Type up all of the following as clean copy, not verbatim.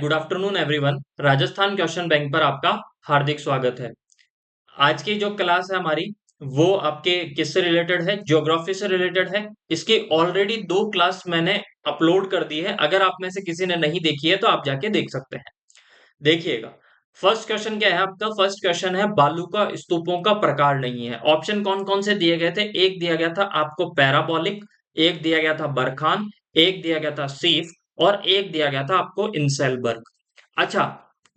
Good afternoon everyone. Rajasthan question bank पर आपका हार्दिक स्वागत है। आज की जो क्लास है हमारी वो आपके किससे रिलेटेड है? ज्योग्राफी से रिलेटेड है। इसकी ऑलरेडी 2 क्लास मैंने अपलोड कर दी है। अगर आप में से किसी ने नहीं देखी है तो आप जाके देख सकते हैं। देखिएगा, फर्स्ट क्वेश्चन क्या है आपका? फर्स्ट क्वेश्चन है बालू का स्तूपों का प्रकार नहीं है। ऑप्शन कौन कौन से दिए गए थे? एक दिया गया था आपको पैराबोलिक, एक दिया गया था बरखान, एक दिया गया था सीफ और एक दिया गया था आपको इंसेलबर्ग। अच्छा,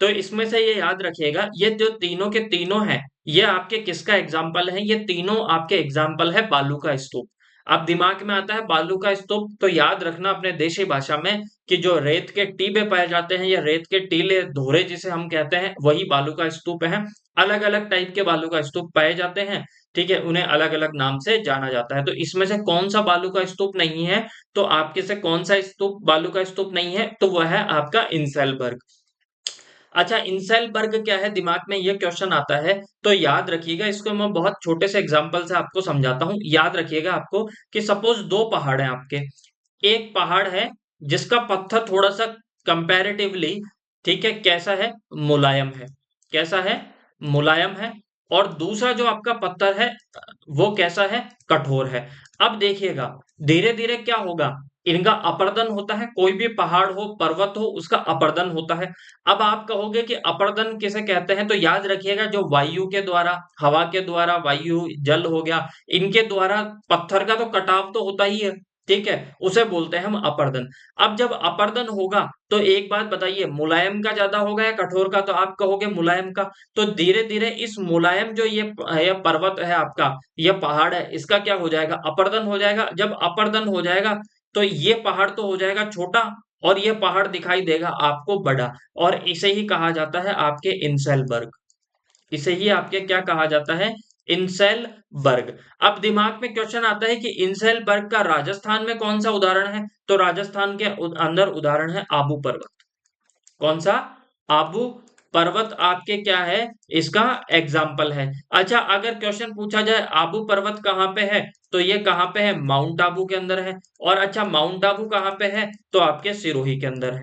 तो इसमें से ये याद रखिएगा, ये जो तीनों के तीनों हैं ये आपके किसका एग्जाम्पल है? ये तीनों आपके एग्जाम्पल है बालू का स्तूप। अब दिमाग में आता है बालू का स्तूप तो याद रखना अपने देशी भाषा में कि जो रेत के टीबे पाए जाते हैं या रेत के टीले धोरे जिसे हम कहते हैं वही बालू का स्तूप है। अलग अलग टाइप के बालू का स्तूप पाए जाते हैं, ठीक है, उन्हें अलग अलग नाम से जाना जाता है। तो इसमें से कौन सा बालू का स्तूप नहीं है? तो आपके से कौन सा स्तूप बालू का स्तूप नहीं है? तो वह है आपका इंसेलबर्ग। अच्छा, इंसेलबर्ग क्या है? दिमाग में ये क्वेश्चन आता है तो याद रखिएगा, इसको मैं बहुत छोटे से एग्जांपल से आपको समझाता हूं। याद रखिएगा आपको कि सपोज दो पहाड़ हैं आपके। एक पहाड़ है जिसका पत्थर थोड़ा सा कंपैरेटिवली, ठीक है, कैसा है? मुलायम है। कैसा है? मुलायम है। और दूसरा जो आपका पत्थर है वो कैसा है? कठोर है। अब देखिएगा, धीरे धीरे क्या होगा, इनका अपर्दन होता है। कोई भी पहाड़ हो, पर्वत हो, उसका अपर्दन होता है। अब आप कहोगे कि अपर्दन किसे कहते हैं? तो याद रखिएगा, जो वायु के द्वारा, हवा के द्वारा, वायु जल हो गया, इनके द्वारा पत्थर का तो कटाव तो होता ही है, ठीक है, उसे बोलते हैं हम अपर्दन। अब जब अपर्दन होगा तो एक बात बताइए, मुलायम का ज्यादा होगा या कठोर का? तो आप कहोगे मुलायम का। तो धीरे धीरे इस मुलायम जो ये पर्वत है आपका, ये पहाड़ है, इसका क्या हो जाएगा? अपर्दन हो जाएगा। जब अपर्दन हो जाएगा तो ये पहाड़ तो हो जाएगा छोटा और ये पहाड़ दिखाई देगा आपको बड़ा। और इसे ही कहा जाता है आपके इंसेलबर्ग। इसे ही आपके क्या कहा जाता है? इंसेलबर्ग। अब दिमाग में क्वेश्चन आता है कि इंसेलबर्ग का राजस्थान में कौन सा उदाहरण है? तो राजस्थान के अंदर उदाहरण है आबू पर्वत। कौन सा? आबू पर्वत आपके क्या है? इसका एग्जाम्पल है। अच्छा, अगर क्वेश्चन पूछा जाए आबू पर्वत कहाँ पे है, तो ये कहाँ पे है? माउंट आबू के अंदर है। और अच्छा, माउंट आबू कहाँ पे है? तो आपके सिरोही के अंदर है।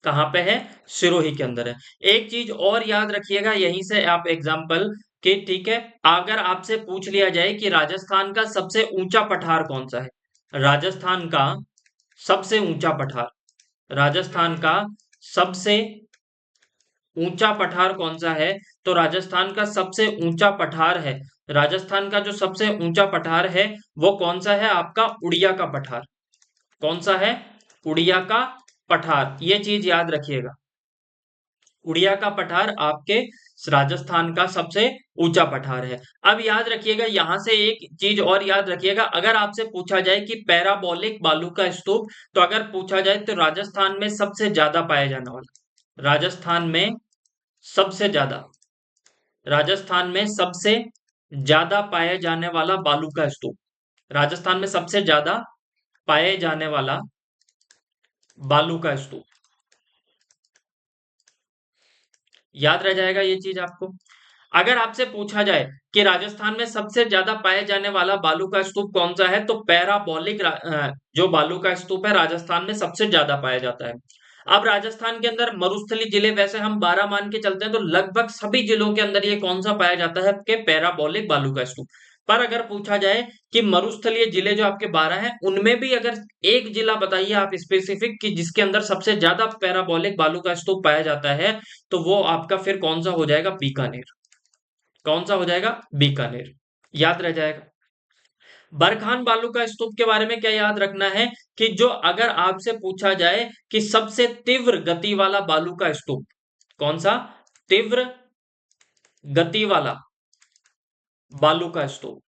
कहाँ पे है? सिरोही के अंदर है। एक चीज और याद रखिएगा, यहीं से आप एग्जाम्पल कि, ठीक है, अगर आपसे पूछ लिया जाए कि राजस्थान का सबसे ऊंचा पठार कौन सा है? राजस्थान का सबसे ऊंचा पठार, राजस्थान का सबसे ऊंचा पठार कौन सा है? तो राजस्थान का सबसे ऊंचा पठार है, राजस्थान का जो सबसे ऊंचा पठार है वो कौन सा है? आपका उड़िया का पठार। कौन सा है? उड़िया का पठार। ये चीज याद रखिएगा, उड़िया का पठार आपके राजस्थान का सबसे ऊंचा पठार है। अब याद रखिएगा, यहां से एक चीज और याद रखिएगा, अगर आपसे पूछा जाए कि पैराबोलिक बालू का स्तूप, तो अगर पूछा जाए तो राजस्थान में सबसे ज्यादा पाया जाने वाला, राजस्थान में सबसे ज्यादा, राजस्थान में सबसे ज्यादा पाए जाने वाला बालू का स्तूप, राजस्थान में सबसे ज्यादा पाए जाने वाला बालू का स्तूप, याद रह जाएगा ये चीज आपको। अगर आपसे पूछा जाए कि राजस्थान में सबसे ज्यादा पाए जाने वाला बालू का स्तूप कौन सा है, तो पैराबोलिक जो बालू का स्तूप है राजस्थान में सबसे ज्यादा पाया जाता है। अब राजस्थान के अंदर मरुस्थलीय जिले, वैसे हम 12 मान के चलते हैं तो लगभग सभी जिलों के अंदर ये कौन सा पाया जाता है? कि पैराबोलिक बालू का स्तूप। पर अगर पूछा जाए कि मरुस्थलीय जिले जो आपके 12 हैं उनमें भी अगर एक जिला बताइए आप स्पेसिफिक कि जिसके अंदर सबसे ज्यादा पैराबोलिक बालू का स्तूप पाया जाता है, तो वो आपका फिर कौन सा हो जाएगा? बीकानेर। कौन सा हो जाएगा? बीकानेर। याद रह जाएगा। बरखान बालू का स्तूप के बारे में क्या याद रखना है कि जो अगर आपसे पूछा जाए कि सबसे तीव्र गति वाला बालू का स्तूप कौन सा? तीव्र गति वाला बालू का स्तूप,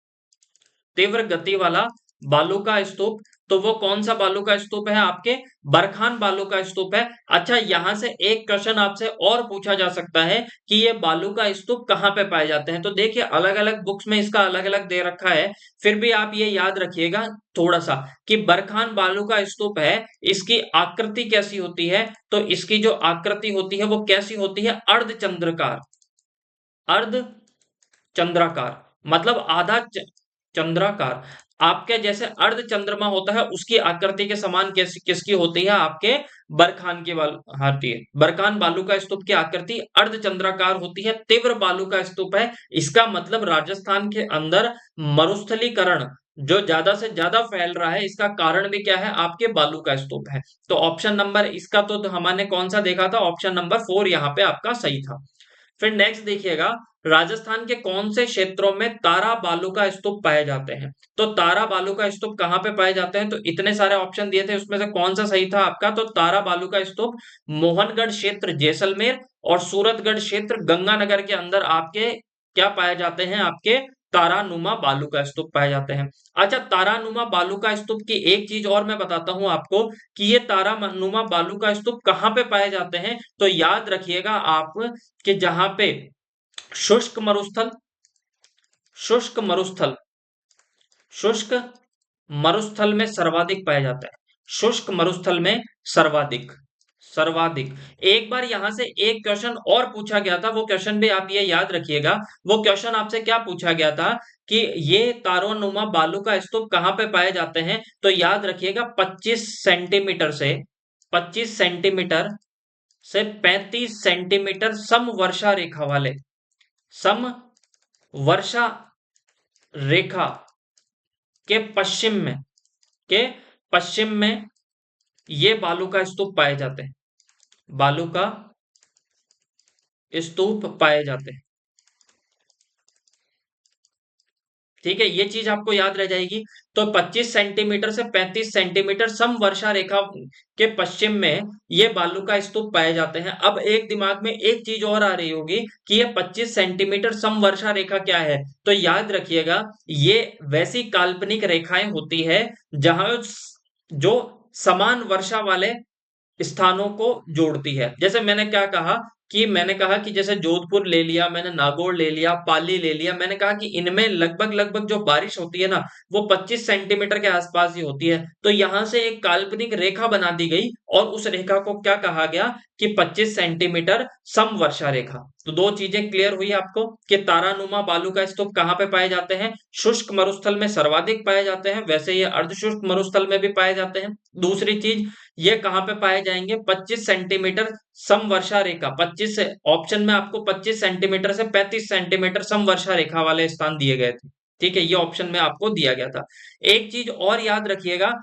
तीव्र गति वाला बालू का स्तूप, तो वो कौन सा बालू का स्तूप है? आपके बरखान बालू का स्तूप है। अच्छा, यहां से एक क्वेश्चन आपसे और पूछा जा सकता है कि ये बालू का स्तूप कहाँ पे पाए जाते हैं? तो देखिए, अलग अलग बुक्स में इसका अलग अलग दे रखा है, फिर भी आप ये याद रखिएगा थोड़ा सा कि बरखान बालू का स्तूप है, इसकी आकृति कैसी होती है? तो इसकी जो आकृति होती है वो कैसी होती है? अर्धचंद्राकार, अर्ध चंद्राकार, मतलब आधा चंद्राकार। आपके जैसे अर्ध चंद्रमा होता है उसकी आकृति के समान किसकी होती है, आपके बरखान की होती है। बरखान बालू का स्तूप की आकृति अर्ध चंद्राकार होती है, तीव्र बालू का स्तूप है। इसका मतलब राजस्थान के अंदर मरुस्थलीकरण जो ज्यादा से ज्यादा फैल रहा है, इसका कारण भी क्या है, आपके बालू का स्तूप है। तो ऑप्शन नंबर इसका तो हमने कौन सा देखा था, ऑप्शन नंबर 4 यहाँ पे आपका सही था। फिर नेक्स्ट देखिएगा, राजस्थान के कौन से क्षेत्रों में तारा बालू का स्तूप पाए जाते हैं। तो तारा बालू का स्तूप कहाँ पे पाए जाते हैं, तो इतने सारे ऑप्शन दिए थे, उसमें से कौन सा सही था आपका, तो तारा बालू का स्तूप मोहनगढ़ क्षेत्र जैसलमेर और सूरतगढ़ क्षेत्र गंगानगर के अंदर आपके क्या पाए जाते हैं, आपके तारानुमा बालू का स्तूप पाए जाते हैं। अच्छा, तारानुमा बालू का स्तूप की एक चीज और मैं बताता हूं आपको कि ये तारानुमा बालू का स्तूप कहाँ पे पाए जाते हैं। तो याद रखिएगा आप कि जहां पे शुष्क मरुस्थल शुष्क मरुस्थल शुष्क मरुस्थल में सर्वाधिक पाया जाता है। शुष्क मरुस्थल में सर्वाधिक सर्वाधिक एक बार यहां से एक क्वेश्चन और पूछा गया था, वो क्वेश्चन भी आप ये याद रखिएगा। वो क्वेश्चन आपसे क्या पूछा गया था कि ये तारोनुमा बालू का स्तूप कहां पे पाए जाते हैं। तो याद रखिएगा 25 सेंटीमीटर से 35 सेंटीमीटर सम वर्षा रेखा वाले सम वर्षा रेखा के के पश्चिम में ये बालू का स्तूप पाए जाते हैं। बालू का स्तूप पाए जाते हैं। ठीक है, ये चीज आपको याद रह जाएगी। तो 25 सेंटीमीटर से 35 सेंटीमीटर सम वर्षा रेखा के पश्चिम में ये बालू का स्तूप पाए जाते हैं। अब एक दिमाग में एक चीज और आ रही होगी कि ये 25 सेंटीमीटर सम वर्षा रेखा क्या है। तो याद रखिएगा, ये वैसी काल्पनिक रेखाएं होती है जहां जो समान वर्षा वाले स्थानों को जोड़ती है। जैसे मैंने कहा कि जैसे जोधपुर ले लिया, मैंने नागौर ले लिया, पाली ले लिया, मैंने कहा कि इनमें लगभग लगभग जो बारिश होती है ना, वो 25 सेंटीमीटर के आसपास ही होती है। तो यहां से एक काल्पनिक रेखा बना दी गई और उस रेखा को क्या कहा गया कि 25 सेंटीमीटर सम वर्षा रेखा। तो दो चीजें क्लियर हुई आपको कि तारानुमा बालू का स्तूप कहाँ पे पाए जाते हैं, शुष्क मरुस्थल में सर्वाधिक पाए जाते हैं, वैसे ये अर्धशुष्क मरुस्थल में भी पाए जाते हैं। दूसरी चीज, ये कहां पे पाए जाएंगे, 25 सेंटीमीटर सम वर्षा रेखा, 25 से ऑप्शन में आपको 25 सेंटीमीटर से 35 सेंटीमीटर सम वर्षा रेखा वाले स्थान दिए गए थे। ठीक है, ये ऑप्शन में आपको दिया गया था। एक चीज और याद रखिएगा,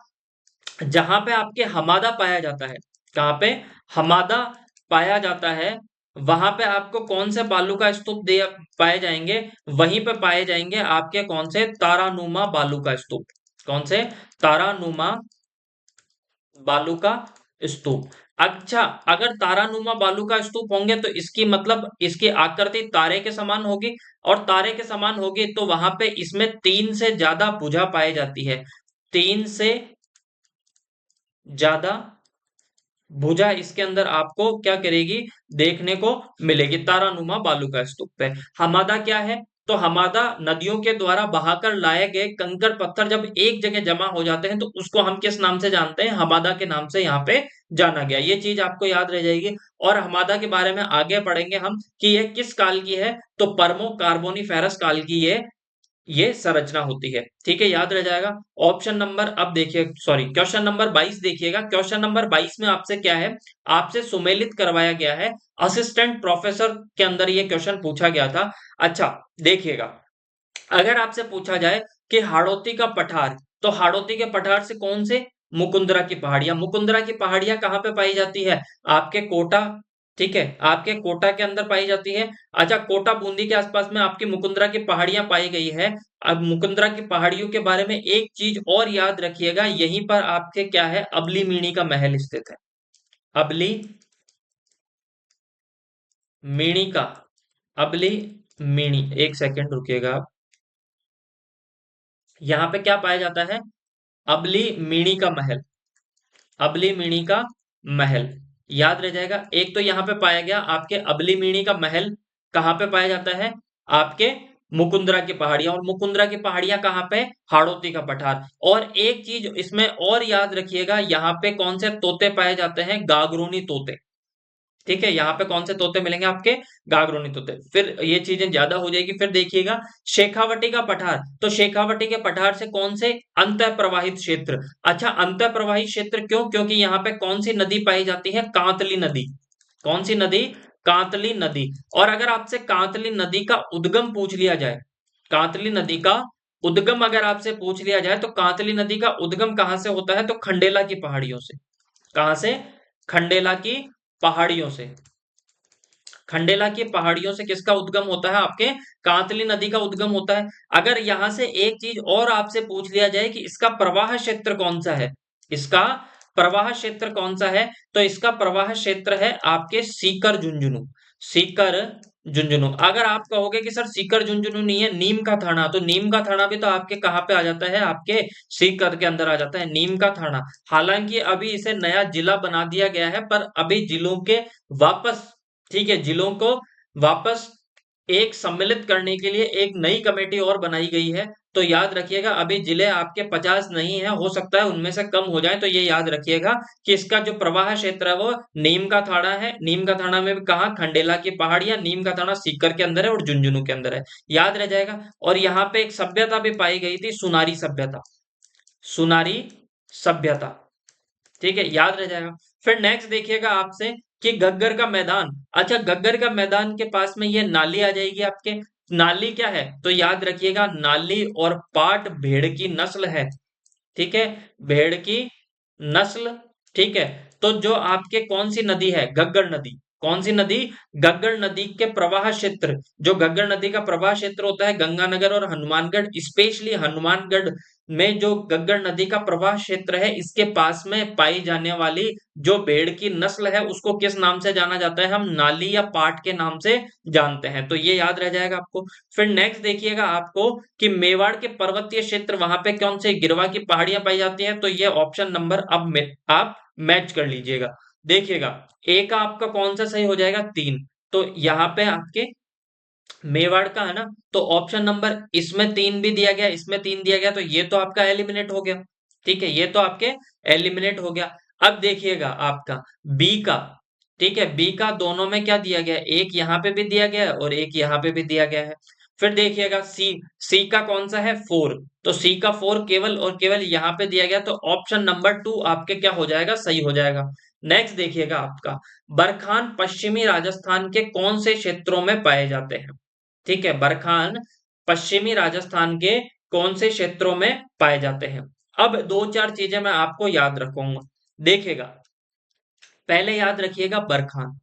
जहां पे आपके हमादा पाया जाता है, कहां पे हमादा पाया जाता है, वहां पे आपको कौन से बालू का स्तूप दे पाए जाएंगे, वहीं पे पाए जाएंगे आपके कौन से तारानुमा बालू का स्तूप। कौन से, तारानुमा बालू का स्तूप। अच्छा, अगर तारानुमा बालू का स्तूप होंगे तो इसकी मतलब इसकी आकृति तारे के समान होगी, और तारे के समान होगी तो वहां पे इसमें 3 से ज्यादा भुजा पाई जाती है। 3 से ज्यादा भुजा इसके अंदर आपको क्या करेगी, देखने को मिलेगी तारानुमा बालू का स्तूप पे। हमादा क्या है, तो हमादा नदियों के द्वारा बहाकर लाए गए कंकड़ पत्थर जब एक जगह जमा हो जाते हैं तो उसको हम किस नाम से जानते हैं, हमादा के नाम से यहाँ पे जाना गया। ये चीज आपको याद रह जाएगी। और हमादा के बारे में आगे पढ़ेंगे हम कि यह किस काल की है, तो परमो कार्बोनिफेरस काल की ये संरचना होती है। ठीक है, याद रह जाएगा। ऑप्शन नंबर, अब देखिए, सॉरी, क्वेश्चन नंबर 22 देखिएगा। क्वेश्चन नंबर 22 में आपसे क्या है, आपसे सुमेलित करवाया गया है, असिस्टेंट प्रोफेसर के अंदर ये क्वेश्चन पूछा गया था। अच्छा, देखिएगा, अगर आपसे पूछा जाए कि हाड़ौती का पठार, तो हाड़ौती के पठार से कौन से, मुकुंदरा की पहाड़ियां। मुकुंदरा की पहाड़ियां कहाँ पे पाई जाती है, आपके कोटा, ठीक है, आपके कोटा के अंदर पाई जाती है। अच्छा, कोटा बूंदी के आसपास में आपकी मुकुंदरा की पहाड़ियां पाई गई है। अब मुकुंदरा की पहाड़ियों के बारे में एक चीज और याद रखिएगा, यहीं पर आपके क्या है, अबली मीणी का महल स्थित है। अबली मीणी का अबली मीणी, एक सेकंड रुकिएगा आप। यहाँ पे क्या पाया जाता है, अबली मीणी का महल। अबली मीणी का महल याद रह जाएगा। एक तो यहाँ पे पाया गया आपके अबली मीणी का महल, कहाँ पे पाया जाता है, आपके मुकुंदरा की पहाड़ियां, और मुकुंदरा की पहाड़ियां कहाँ पे, हाड़ौती का पठार। और एक चीज इसमें और याद रखिएगा, यहाँ पे कौन से तोते पाए जाते हैं, गागरोनी तोते। ठीक है, यहाँ पे कौन से तोते मिलेंगे आपके? गागरोनी तोते। फिर ये चीजें ज्यादा हो जाएगी, फिर देखिएगा शेखावटी का पठार। तो शेखावटी के पठार से कौन से? अंतः प्रवाहित क्षेत्र। अच्छा, अंतः प्रवाहित क्षेत्र क्यों? क्योंकि यहाँ पे कौन सी नदी पाई जाती है? कांतली नदी। कौन सी नदी? कांतली नदी। और अगर आपसे कांतली नदी का उद्गम पूछ लिया जाए, कांतली नदी का उद्गम अगर आपसे पूछ लिया जाए, तो कांतली नदी का उद्गम कहां से होता है? तो खंडेला की पहाड़ियों से। कहां से? खंडेला की पहाड़ियों से। खंडेला की पहाड़ियों से किसका उद्गम होता है? आपके कांतली नदी का उद्गम होता है। अगर यहां से एक चीज और आपसे पूछ लिया जाए कि इसका प्रवाह क्षेत्र कौन सा है, इसका प्रवाह क्षेत्र कौन सा है, तो इसका प्रवाह क्षेत्र है आपके सीकर झुंझुनू। सीकर झुंझुनू। अगर आप कहोगे कि सर सीकर झुंझुनू नहीं है, नीम का थाना, तो नीम का थाना भी तो आपके कहाँ पे आ जाता है? आपके सीकर के अंदर आ जाता है नीम का थाना। हालांकि अभी इसे नया जिला बना दिया गया है, पर अभी जिलों के वापस, ठीक है, जिलों को वापस एक सम्मिलित करने के लिए एक नई कमेटी और बनाई गई है। तो याद रखिएगा, अभी जिले आपके 50 नहीं है, हो सकता है उनमें से कम हो जाए। तो ये याद रखिएगा कि इसका जो प्रवाह क्षेत्र है वो नीम का थाना है। नीम का थाना में भी कहा? खंडेला की पहाड़ियां। नीम का थाना सीकर के अंदर है और झुंझुनू के अंदर है। याद रह जाएगा। और यहाँ पे एक सभ्यता भी पाई गई थी, सुनारी सभ्यता। सुनारी सभ्यता। ठीक है, याद रह जाएगा। फिर नेक्स्ट देखिएगा आपसे कि गग्गर का मैदान। अच्छा, गग्गर का मैदान के पास में ये नाली आ जाएगी आपके। नाली क्या है? तो याद रखिएगा, नाली और पाट भेड़ की नस्ल है। ठीक है, भेड़ की नस्ल। ठीक है, तो जो आपके कौन सी नदी है? गग्गर नदी। कौन सी नदी? गग्गर नदी के प्रवाह क्षेत्र, जो गग्गर नदी का प्रवाह क्षेत्र होता है गंगानगर और हनुमानगढ़, स्पेशली हनुमानगढ़ में जो गग्गर नदी का प्रवाह क्षेत्र है, इसके पास में पाई जाने वाली जो भेड़ की नस्ल है, उसको किस नाम से जाना जाता है? हम नाली या पाट के नाम से जानते हैं। तो ये याद रह जाएगा आपको। फिर नेक्स्ट देखिएगा आपको कि मेवाड़ के पर्वतीय क्षेत्र, वहां पे कौन से गिरवा की पहाड़ियां पाई जाती हैं? तो ये ऑप्शन नंबर अब में आप मैच कर लीजिएगा। देखिएगा, ए का आपका कौन सा सही हो जाएगा? 3। तो यहाँ पे आपके मेवाड़ का है ना, तो ऑप्शन नंबर इसमें 3 भी दिया गया, इसमें 3 दिया गया, तो ये तो आपका एलिमिनेट हो गया। ठीक है, ये तो आपके एलिमिनेट हो गया। अब देखिएगा आपका बी का। ठीक है, बी का दोनों में क्या दिया गया है? एक यहाँ पे भी दिया गया है और एक यहाँ पे भी दिया गया है। फिर देखिएगा सी। सी का कौन सा है? 4। तो सी का 4 केवल और केवल यहाँ पे दिया गया, तो ऑप्शन नंबर 2 आपके क्या हो जाएगा? सही हो जाएगा। नेक्स्ट देखिएगा आपका बरखान पश्चिमी राजस्थान के कौन से क्षेत्रों में पाए जाते हैं? ठीक है, बरखान पश्चिमी राजस्थान के कौन से क्षेत्रों में पाए जाते हैं? अब दो चार चीजें मैं आपको याद रखूंगा। देखिएगा, पहले याद रखिएगा बरखान।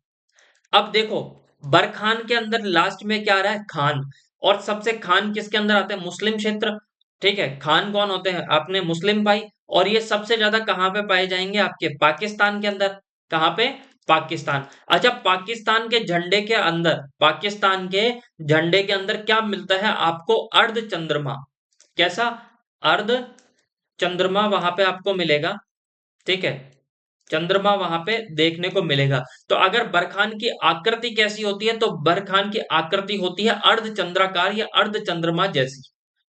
अब देखो, बरखान के अंदर लास्ट में क्या आ रहा है? खान। और सबसे खान किसके अंदर आते हैं? मुस्लिम क्षेत्र। ठीक है, खान कौन होते हैं? आपने मुस्लिम भाई। और ये सबसे ज्यादा कहां पे पाए जाएंगे? आपके पाकिस्तान के अंदर। कहां पे? पाकिस्तान। अच्छा, पाकिस्तान के झंडे के अंदर, पाकिस्तान के झंडे के अंदर क्या मिलता है आपको? अर्ध चंद्रमा। कैसा? अर्ध चंद्रमा वहां पे आपको मिलेगा। ठीक है, चंद्रमा वहां पे देखने को मिलेगा। तो अगर बरखान की आकृति कैसी होती है, तो बरखान की आकृति होती है अर्ध चंद्राकार या अर्ध चंद्रमा जैसी।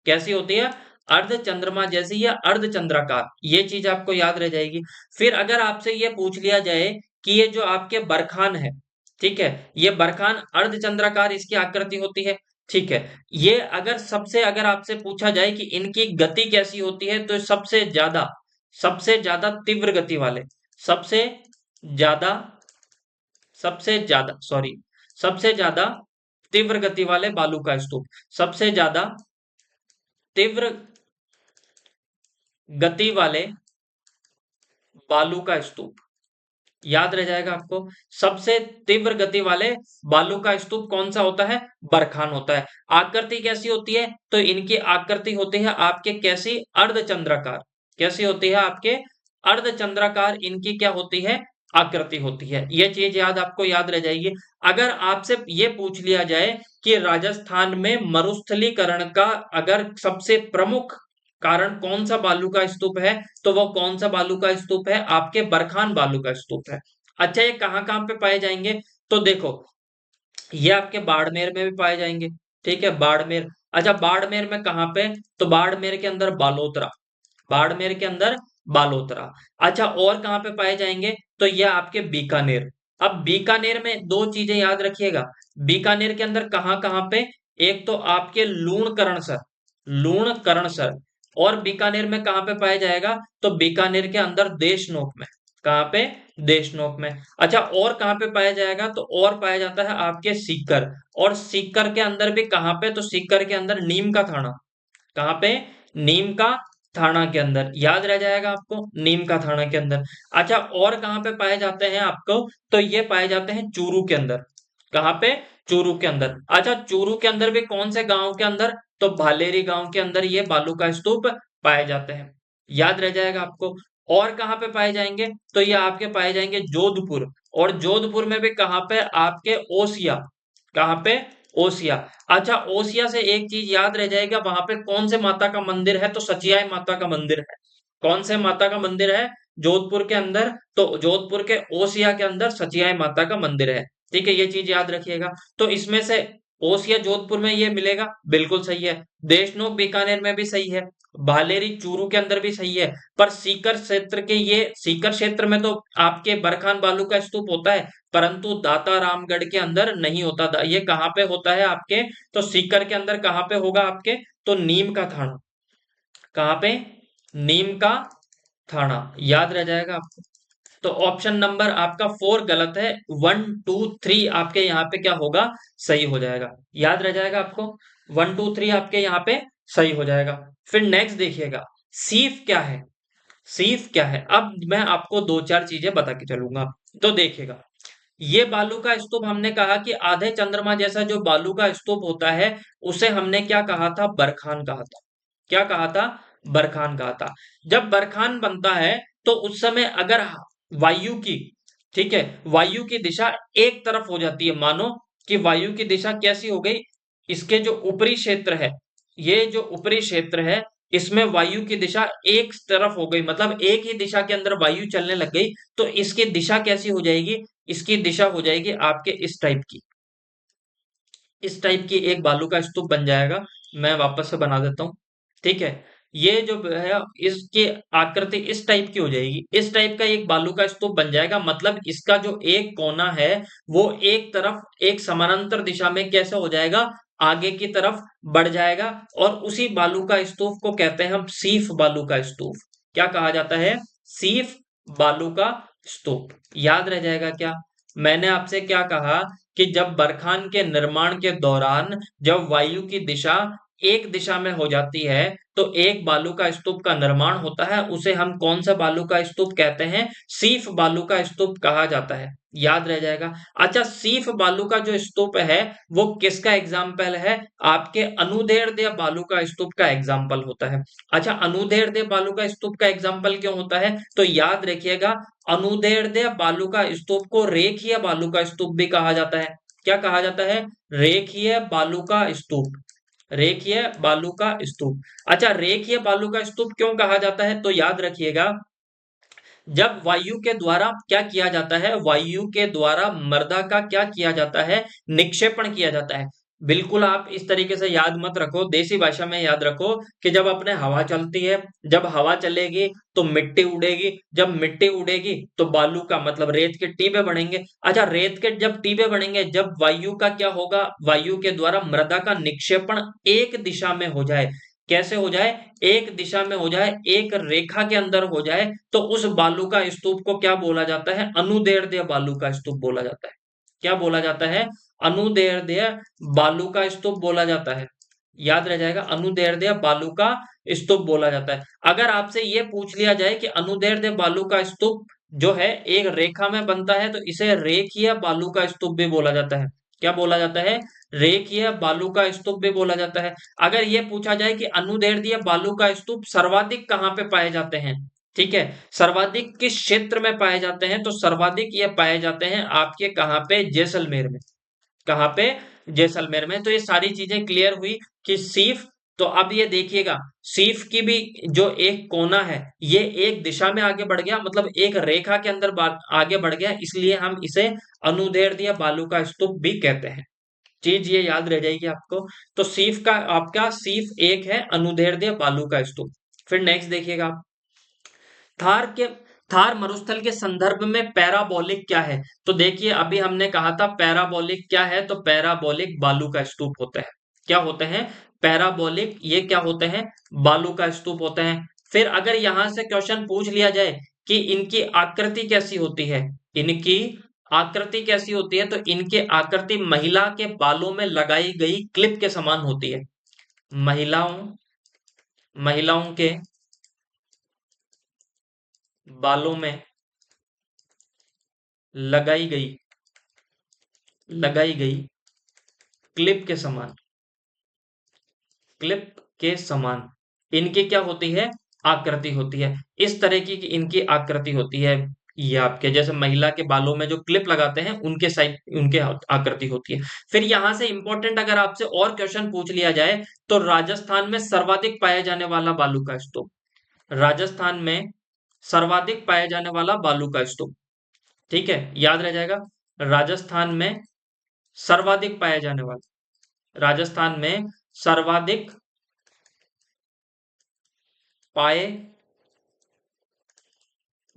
कैसी होती है? अर्ध चंद्रमा जैसी या अर्ध चंद्राकार। ये चीज आपको याद रह जाएगी। फिर अगर आपसे ये पूछ लिया जाए कि ये जो आपके बरखान है, ठीक है, ये बरखान अर्ध चंद्राकार इसकी आकृति होती है। ठीक है, ये अगर आपसे पूछा जाए कि इनकी गति कैसी होती है, तो सबसे ज्यादा तीव्र गति वाले, सबसे ज्यादा सबसे ज्यादा सॉरी सबसे ज्यादा तीव्र गति वाले बालू का स्तूप। सबसे ज्यादा तीव्र गति वाले बालू का स्तूप। याद रह जाएगा आपको। सबसे तीव्र गति वाले बालू का स्तूप कौन सा होता है? बरखान होता है। आकृति कैसी होती है? तो इनकी आकृति होती है आपके कैसी? अर्धचंद्राकार। कैसी होती है आपके? अर्धचंद्राकार इनकी क्या होती है? आकृति होती है। यह चीज आपको याद रह जाएगी। अगर आपसे ये पूछ लिया जाए कि राजस्थान में मरुस्थलीकरण का अगर सबसे प्रमुख कारण कौन सा बालू का स्तूप है, तो वो कौन सा बालू का स्तूप है? आपके बरखान बालू का स्तूप है। अच्छा, ये कहाँ कहाँ पे पाए जाएंगे? तो देखो, ये आपके बाड़मेर में भी पाए जाएंगे। ठीक है, बाड़मेर। अच्छा, बाड़मेर में कहाँ पे? तो बाड़मेर के अंदर बालोतरा। बाड़मेर के अंदर बालोतरा। अच्छा, और कहाँ पे पाए जाएंगे? तो ये आपके बीकानेर। अब बीकानेर में दो चीजें याद रखिएगा। बीकानेर के अंदर कहाँ कहाँ पे, एक तो आपके लूणकरणसर, लूणकरणसर, और बीकानेर में कहाँ पे पाया जाएगा, तो बीकानेर के अंदर देशनोक में। कहाँ पे, देशनोक में। अच्छा, और कहाँ पे पाया जाएगा, तो और पाया जाता है आपके सीकर, और सीकर के अंदर भी कहाँ पे, तो सीकर के अंदर नीम का थाना। कहाँ पे, नीम का थाना के अंदर, याद रह जाएगा आपको, नीम का थाना के अंदर। अच्छा, और कहाँ पे पाए जाते हैं आपको, तो ये पाए जाते हैं चूरू के अंदर। कहाँ पे, चूरू के अंदर। अच्छा, चूरू के अंदर भी कौन से गांव के अंदर, तो भालेरी गांव के अंदर ये बालू का स्तूप पाए जाते हैं। याद रह जाएगा आपको। और कहाँ पे पाए जाएंगे, तो ये आपके पाए जाएंगे जोधपुर, और जोधपुर में भी कहाँ पे, आपके ओसिया। कहाँ पे, ओसिया। अच्छा, ओसिया से एक चीज याद रह जाएगा, वहां पे कौन से माता का मंदिर है, तो सचियाई माता का मंदिर है। कौन से माता का मंदिर है, जोधपुर के अंदर, तो जोधपुर के ओसिया के अंदर सचियाई माता का मंदिर है। ठीक है, ये चीज याद रखिएगा। तो इसमें से ओसिया जोधपुर में ये मिलेगा, बिल्कुल सही है। देशनोक बीकानेर में भी सही है, भालेरी चूरू के अंदर भी सही है। पर सीकर क्षेत्र के, ये सीकर क्षेत्र में तो आपके बरखान बालू का स्तूप होता है, परंतु दाता रामगढ़ के अंदर नहीं होता। ये कहाँ पे होता है आपके, तो सीकर के अंदर कहाँ पे होगा आपके, तो नीम का थाना। कहाँ पे, नीम का थाना, याद रह जाएगा आपको। तो ऑप्शन नंबर आपका 4 गलत है, 1 2 3 आपके यहाँ पे क्या होगा, सही हो जाएगा। याद रह जाएगा आपको, 1 2 3 आपके यहाँ पे सही हो जाएगा। फिर नेक्स्ट देखिएगा, सीफ क्या है। सीफ क्या है, अब मैं आपको दो चार चीजें बता के चलूंगा। तो देखिएगा, ये बालू का स्तूप, हमने कहा कि आधे चंद्रमा जैसा जो बालू का स्तूप होता है, उसे हमने क्या कहा था, बरखान कहा था। क्या कहा था, बरखान कहा था। जब बरखान बनता है, तो उस समय अगर वायु की, ठीक है, वायु की दिशा एक तरफ हो जाती है, मानो कि वायु की दिशा कैसी हो गई, इसके जो ऊपरी क्षेत्र है, ये जो ऊपरी क्षेत्र है, इसमें वायु की दिशा एक तरफ हो गई, मतलब एक ही दिशा के अंदर वायु चलने लग गई, तो इसकी दिशा कैसी हो जाएगी, इसकी दिशा हो जाएगी आपके इस टाइप की। इस टाइप की एक बालू का स्तूप बन जाएगा। मैं वापस से बना देता हूँ। ठीक है, ये जो है, इसकी आकृति इस टाइप की हो जाएगी, इस टाइप का एक बालू का स्तूप बन जाएगा। मतलब इसका जो एक कोना है, वो एक तरफ एक समानांतर दिशा में कैसे हो जाएगा, आगे की तरफ बढ़ जाएगा। और उसी बालू का स्तूप को कहते हैं हम सीफ बालू का स्तूप। क्या कहा जाता है, सीफ बालू का स्तूप। याद रह जाएगा क्या, मैंने आपसे क्या कहा, कि जब बरखान के निर्माण के दौरान जब वायु की दिशा एक दिशा में हो जाती है, तो एक बालू का स्तूप का निर्माण होता है। उसे हम कौन सा बालू का स्तूप कहते हैं, सीफ बालू का स्तूप कहा जाता है। याद रह जाएगा। अच्छा, सीफ बालू का जो स्तूप है, वो किसका एग्जाम्पल है, आपके अनुदैर्ध्य बालू का स्तूप का एग्जाम्पल होता है। अच्छा, अनुदैर्ध्य बालू का स्तूप का एग्जाम्पल क्यों होता है, तो याद रखिएगा, अनुदैर्ध्य बालू का स्तूप को रेखीय बालू का स्तूप भी कहा जाता है। क्या कहा जाता है, रेखीय बालू का स्तूप। रेखीय बालू का स्तूप। अच्छा, रेखीय बालू का स्तूप क्यों कहा जाता है, तो याद रखिएगा, जब वायु के द्वारा क्या किया जाता है, वायु के द्वारा मृदा का क्या किया जाता है, निक्षेपण किया जाता है। बिल्कुल आप इस तरीके से याद मत रखो, देसी भाषा में याद रखो, कि जब अपने हवा चलती है, जब हवा चलेगी तो मिट्टी उड़ेगी, जब मिट्टी उड़ेगी तो बालू का मतलब रेत के टीबे बनेंगे। अच्छा, रेत के जब टीबे बनेंगे, जब वायु का क्या होगा, वायु के द्वारा मृदा का निक्षेपण एक दिशा में हो जाए। कैसे हो जाए, एक दिशा में हो जाए, एक रेखा के अंदर हो जाए, तो उस बालू का स्तूप को क्या बोला जाता है, अनुदैर्ध्य बालू का स्तूप बोला जाता है। क्या बोला जाता है, अनुदैर्ध्य बालू का स्तूप बोला जाता है। याद रह जाएगा, अनुदैर्ध्य बालू का स्तूप बोला जाता है। अगर आपसे ये पूछ लिया जाए कि अनुदैर्ध्य बालू का स्तूप जो है एक रेखा में बनता है, तो इसे रेखीय बालू का स्तूप भी बोला जाता है। क्या बोला जाता है, रेखीय बालू का स्तूप भी बोला जाता है। अगर ये पूछा जाए कि अनुदैर्ध्य बालू का स्तूप सर्वाधिक कहाँ पे पाए जाते हैं, ठीक है, सर्वाधिक किस क्षेत्र में पाए जाते हैं, तो सर्वाधिक ये पाए जाते हैं आपके कहाँ पे, जैसलमेर में। कहाँ पे, जैसलमेर में। तो ये सारी चीजें क्लियर हुई कि सीफ, तो अब ये देखिएगा, सीफ की भी जो एक कोना है, ये एक दिशा में आगे बढ़ गया, मतलब एक रेखा के अंदर आगे बढ़ गया, इसलिए हम इसे अनुदैर्ध्य बालू का स्तूप भी कहते हैं। चीज ये याद रह जाएगी आपको। तो सीफ का आपका सीफ एक है, अनुदैर्ध्य बालू का स्तूप। फिर नेक्स्ट देखिएगा आप, थार के थार मरुस्थल के संदर्भ में पैराबोलिक क्या है? तो देखिए अभी हमने कहा था पैराबोलिक क्या है, तो पैराबोलिक बालू का स्तूप होता है। क्या होते हैं? पैराबोलिक, ये क्या होते हैं? बालू का स्तूप होते हैं। फिर अगर यहां से क्वेश्चन पूछ लिया जाए कि इनकी आकृति कैसी होती है, इनकी आकृति कैसी होती है, तो इनकी आकृति महिला के बालों में लगाई गई क्लिप के समान होती है। महिलाओं महिलाओं के बालों में लगाई गई लगाई गई क्लिप के समान, क्लिप के समान इनकी क्या होती है? आकृति होती है। इस तरह की इनकी आकृति होती है। ये आपके जैसे महिला के बालों में जो क्लिप लगाते हैं उनके साइड उनके आकृति होती है। फिर यहां से इंपॉर्टेंट अगर आपसे और क्वेश्चन पूछ लिया जाए तो राजस्थान में सर्वाधिक पाए जाने वाला बालू का स्तूप, राजस्थान में सर्वाधिक पाए जाने वाला बालू का स्तूप, ठीक है, याद रह जाएगा। राजस्थान में सर्वाधिक पाया जाने वाला, राजस्थान में सर्वाधिक पाए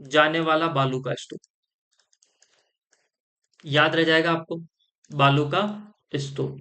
जाने वाला बालू का स्तूप, याद रह जाएगा आपको, बालू का स्तूप,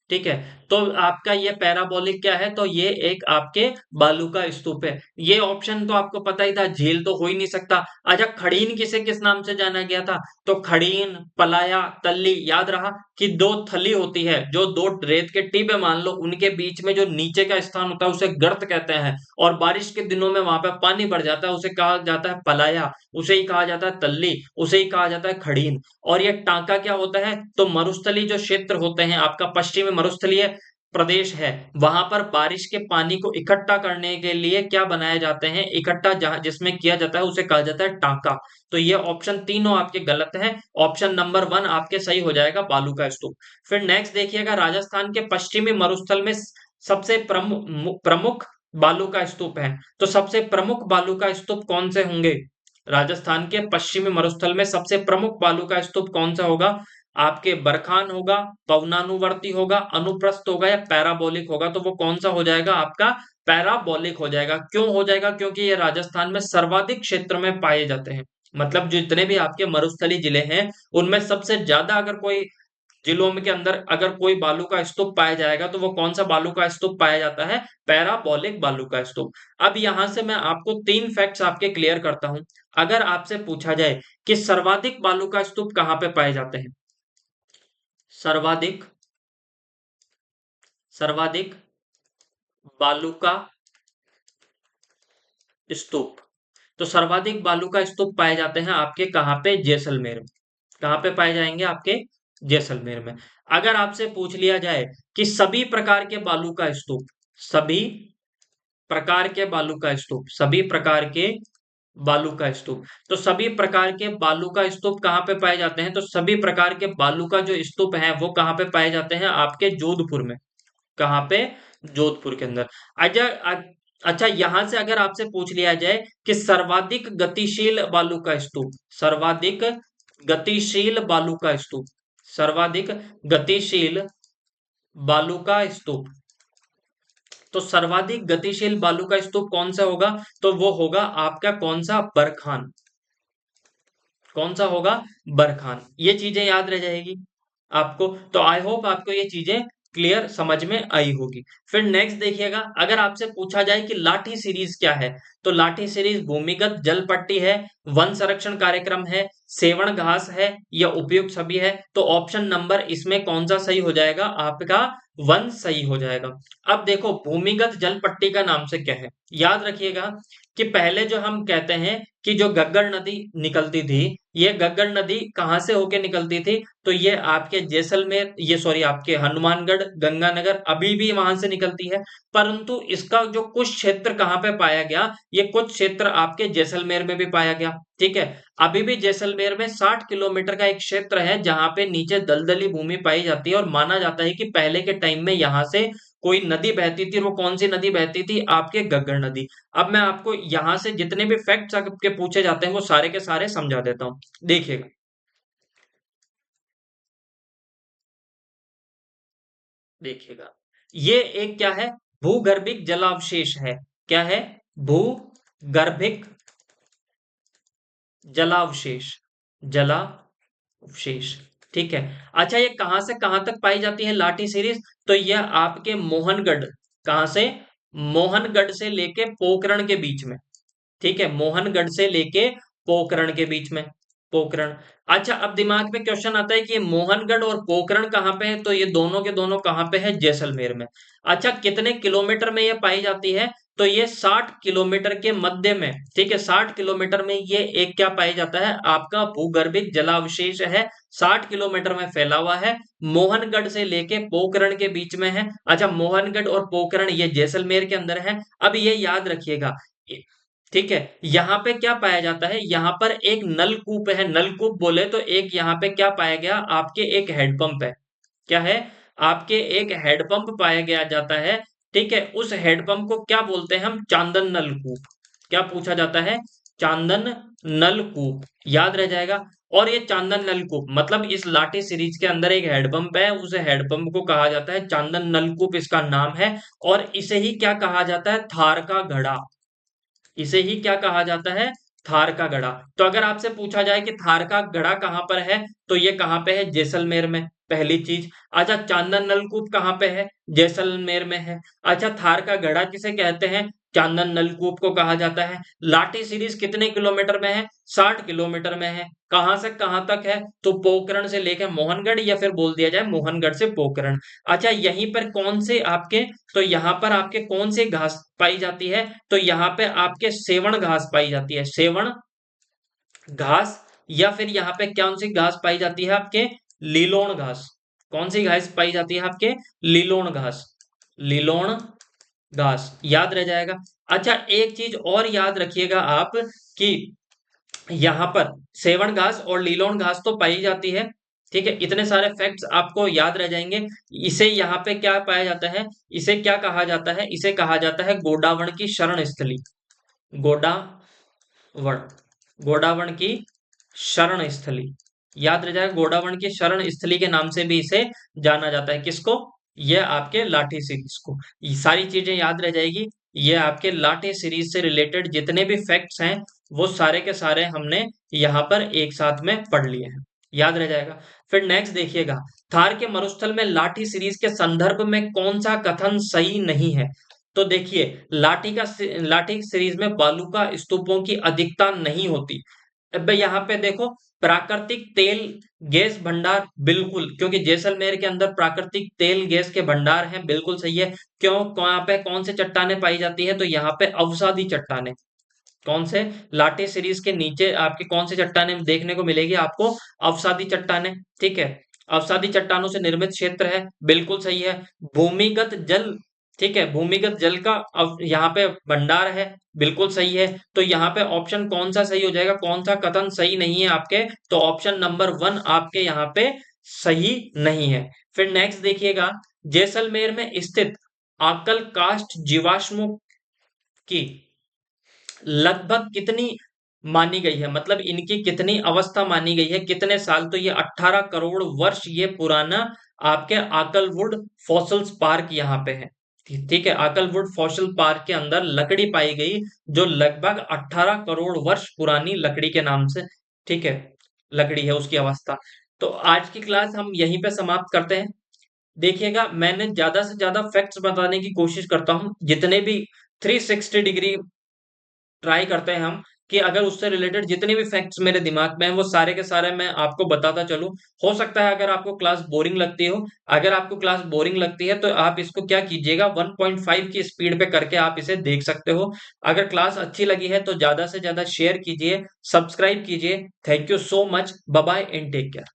ठीक है। तो आपका ये पैराबोलिक क्या है, तो ये एक आपके बालू का स्तूप है। ये ऑप्शन तो आपको पता ही था, झील तो हो ही नहीं सकता। अच्छा, खड़ीन किसे किस नाम से जाना गया था? तो खड़ीन, पलाया, तल्ली, याद रहा कि दो थली होती है, जो दो रेत के टिब्बे मान लो, उनके बीच में जो नीचे का स्थान होता है उसे गर्त कहते हैं, और बारिश के दिनों में वहां पे पानी भर जाता है, उसे कहा जाता है पलाया, उसे ही कहा जाता है तल्ली, उसे ही कहा जाता है खड़ीन। और ये टांका क्या होता है? तो मरुस्थली जो क्षेत्र होते हैं, आपका पश्चिमी मरुस्थलीय प्रदेश है, वहां पर बारिश के पानी को इकट्ठा करने के लिए क्या बनाए जाते हैं? इकट्ठा जहां जिसमें किया जाता है उसे कहा जाता है टांका। तो ये ऑप्शन तीनों आपके गलत हैं। ऑप्शन नंबर 1 आपके सही हो जाएगा, बालू का स्तूप। फिर नेक्स्ट देखिएगा, राजस्थान के पश्चिमी मरुस्थल में सबसे प्रमुख बालू का स्तूप है। तो सबसे प्रमुख बालू का स्तूप कौन से होंगे? राजस्थान के पश्चिमी मरुस्थल में सबसे प्रमुख बालू का स्तूप कौन सा होगा? आपके बरखान होगा, पवनानुवर्ती होगा, अनुप्रस्थ होगा, या पैराबोलिक होगा? तो वो कौन सा हो जाएगा आपका? पैराबोलिक हो जाएगा। क्यों हो जाएगा? क्योंकि ये राजस्थान में सर्वाधिक क्षेत्र में पाए जाते हैं। मतलब जितने भी आपके मरुस्थली जिले हैं उनमें सबसे ज्यादा अगर कोई जिलों में के अंदर अगर कोई बालू का स्तूप पाया जाएगा तो वो कौन सा बालू का स्तूप पाया जाता है? पैराबोलिक बालू का स्तूप। अब यहां से मैं आपको 3 फैक्ट्स आपके क्लियर करता हूं। अगर आपसे पूछा जाए कि सर्वाधिक बालू का स्तूप कहां पे पाए जाते हैं, सर्वाधिक सर्वाधिक बालू का स्तूप, तो सर्वाधिक बालू का स्तूप पाए जाते हैं आपके कहां पे? जैसलमेर में। कहां पे पाए जाएंगे? आपके जैसलमेर में। अगर आपसे पूछ लिया जाए कि सभी प्रकार के बालू का स्तूप, सभी प्रकार के बालू का स्तूप, सभी प्रकार के बालू का स्तूप, तो सभी प्रकार के बालू का स्तूप कहाँ पे पाए जाते हैं? तो सभी प्रकार के बालू का जो स्तूप है वो कहाँ पे पाए जाते हैं? आपके जोधपुर में। कहाँ पे? जोधपुर के अंदर। अच्छा अच्छा, यहां से अगर आपसे पूछ लिया जाए कि सर्वाधिक गतिशील बालू का स्तूप, सर्वाधिक गतिशील बालू का स्तूप, सर्वाधिक गतिशील बालू का स्तूप, तो सर्वाधिक गतिशील बालू का स्तूप कौन सा होगा? तो वो होगा आपका कौन सा? बरखान। कौन सा होगा? बरखान। ये चीजें याद रह जाएगी आपको। तो आई होप आपको ये चीजें क्लियर समझ में आई होगी। फिर नेक्स्ट देखिएगा, अगर आपसे पूछा जाए कि लाठी सीरीज क्या है, तो लाठी सीरीज भूमिगत जल पट्टी है, वन संरक्षण कार्यक्रम है, सेवण घास है, या उपयुक्त सभी है? तो ऑप्शन नंबर इसमें कौन सा सही हो जाएगा आपका? 1 सही हो जाएगा। अब देखो भूमिगत जल पट्टी का नाम से क्या है, याद रखिएगा कि पहले जो हम कहते हैं कि जो गग्गर नदी निकलती थी, ये गग्गर नदी कहाँ से होके निकलती थी? तो ये आपके जैसलमेर, ये सॉरी आपके हनुमानगढ़, गंगानगर, अभी भी वहां से निकलती है। परंतु इसका जो कुछ क्षेत्र कहाँ पे पाया गया, ये कुछ क्षेत्र आपके जैसलमेर में भी पाया गया, ठीक है। अभी भी जैसलमेर में 60 किलोमीटर का एक क्षेत्र है जहां पे नीचे दलदली भूमि पाई जाती है, और माना जाता है कि पहले के टाइम में यहाँ से कोई नदी बहती थी, और वो कौन सी नदी बहती थी? आपके गग्गर नदी। अब मैं आपको यहां से जितने भी फैक्ट्स आपके पूछे जाते हैं वो सारे के सारे समझा देता हूं, देखिएगा। देखिएगा, ये एक क्या है? भूगर्भिक जलावशेष है। क्या है? भूगर्भिक जलावशेष, जलावशेष। ठीक है। अच्छा, ये कहां से कहां तक पाई जाती है लाठी सीरीज? तो यह आपके मोहनगढ़, कहां से? मोहनगढ़ से लेके पोखरण के बीच में। ठीक है, मोहनगढ़ से लेके पोखरण के बीच में। पोखरण। अच्छा, अब दिमाग में क्वेश्चन आता है कि ये मोहनगढ़ और पोखरण कहाँ पे है? तो ये दोनों के दोनों कहाँ पे है? जैसलमेर में। अच्छा, कितने किलोमीटर में ये पाई जाती है? तो ये 60 किलोमीटर के मध्य में। ठीक है, 60 किलोमीटर में ये एक क्या पाया जाता है? आपका भूगर्भिक जलावशेष है। 60 किलोमीटर में फैला हुआ है। मोहनगढ़ से लेके पोखरण के बीच में है। अच्छा, मोहनगढ़ और पोखरण ये जैसलमेर के अंदर है। अब ये याद रखिएगा। ठीक है, यहाँ पे क्या पाया जाता है? यहाँ पर एक नलकूप है। नलकूप बोले तो एक यहाँ पे क्या पाया गया? आपके एक हैंडपंप है। क्या है? आपके एक हैंडपंप पाया गया जाता है। ठीक है, उस हैंडपंप को क्या बोलते हैं हम? चांदन नलकूप। क्या पूछा जाता है? चांदन नलकूप। याद रह जाएगा। और ये चांदन नलकूप मतलब इस लाठी सीरीज के अंदर एक हैंडपंप है, उस हैंडपंप को कहा जाता है चांदन नलकूप, इसका नाम है। और इसे ही क्या कहा जाता है? थार का घड़ा। इसे ही क्या कहा जाता है? थार का गढ़ा। तो अगर आपसे पूछा जाए कि थार का गढ़ा कहां पर है, तो ये कहां पे है? जैसलमेर में, पहली चीज। अच्छा, चांदन नलकूप कहां पे है? जैसलमेर में है। अच्छा, थार का गढ़ा किसे कहते हैं? चांदन नलकूप को कहा जाता है। लाठी सीरीज कितने किलोमीटर में है? 60 किलोमीटर में है। कहां से कहां तक है? तो पोखरण से लेकर मोहनगढ़, या फिर बोल दिया जाए मोहनगढ़ से पोखरण। अच्छा, यहीं पर कौन से आपके, तो यहाँ पर आपके कौन सी घास पाई जाती है? तो यहाँ पे आपके सेवण घास पाई जाती है। सेवण घास। या फिर यहाँ पे कौन सी घास पाई जाती है? आपके लीलोण घास। कौन सी घास पाई जाती है? आपके लीलोण घास। लीलोण घास याद रह जाएगा। अच्छा, एक चीज और याद रखिएगा आप कि यहाँ पर सेवन घास और लीलोन घास तो पाई जाती है। ठीक है, इतने सारे फैक्ट्स आपको याद रह जाएंगे। इसे यहाँ पे क्या पाया जाता है? इसे क्या कहा जाता है? इसे कहा जाता है गोडावण की शरण स्थली। गोडावण। गोडावण की शरण स्थली। याद रह जाएगा, गोडावण की शरण स्थली के नाम से भी इसे जाना जाता है। किसको? ये आपके लाठी सीरीज को। ये सारी चीजें याद रह जाएगी। ये आपके लाठी सीरीज से रिलेटेड जितने भी फैक्ट्स हैं, वो सारे के सारे हमने यहाँ पर एक साथ में पढ़ लिए हैं। याद रह जाएगा। फिर नेक्स्ट देखिएगा, थार के मरुस्थल में लाठी सीरीज के संदर्भ में कौन सा कथन सही नहीं है? तो देखिए, लाठी सीरीज में बालू का स्तूपों की अधिकता नहीं होती। अब यहाँ पे देखो, प्राकृतिक तेल गैस भंडार बिल्कुल, क्योंकि जैसलमेर के अंदर प्राकृतिक तेल गैस के भंडार हैं, बिल्कुल सही है। क्यों? वहां पे कौन से चट्टाने पाई जाती है? तो यहाँ पे अवसादी चट्टाने। कौन से? लाठी सीरीज के नीचे आपके कौन से चट्टाने देखने को मिलेगी आपको? अवसादी चट्टाने। ठीक है, अवसादी चट्टानों से निर्मित क्षेत्र है, बिल्कुल सही है। भूमिगत जल। ठीक है, भूमिगत जल का यहाँ पे भंडार है, बिल्कुल सही है। तो यहाँ पे ऑप्शन कौन सा सही हो जाएगा? कौन सा कथन सही नहीं है आपके? तो ऑप्शन नंबर 1 आपके यहाँ पे सही नहीं है। फिर नेक्स्ट देखिएगा, जैसलमेर में स्थित आकल काष्ठ जीवाश्मों की लगभग कितनी मानी गई है? मतलब इनकी कितनी अवस्था मानी गई है? कितने साल? तो ये 18 करोड़ वर्ष ये पुराना आपके आकलवुड फॉसिल्स पार्क यहाँ पे है। ठीक है, आकलवुड फॉसिल पार्क के अंदर लकड़ी पाई गई, जो लगभग 18 करोड़ वर्ष पुरानी लकड़ी के नाम से, ठीक है, लकड़ी है उसकी अवस्था। तो आज की क्लास हम यहीं पे समाप्त करते हैं। देखिएगा, मैंने ज्यादा से ज्यादा फैक्ट्स बताने की कोशिश करता हूँ, जितने भी 360 डिग्री ट्राई करते हैं हम, कि अगर उससे रिलेटेड जितने भी फैक्ट्स मेरे दिमाग में हैं, वो सारे के सारे मैं आपको बताता चलूं। हो सकता है अगर आपको क्लास बोरिंग लगती हो, अगर आपको क्लास बोरिंग लगती है तो आप इसको क्या कीजिएगा, 1.5 की स्पीड पे करके आप इसे देख सकते हो। अगर क्लास अच्छी लगी है तो ज्यादा से ज्यादा शेयर कीजिए, सब्सक्राइब कीजिए। Thank you so much. Bye bye and take care.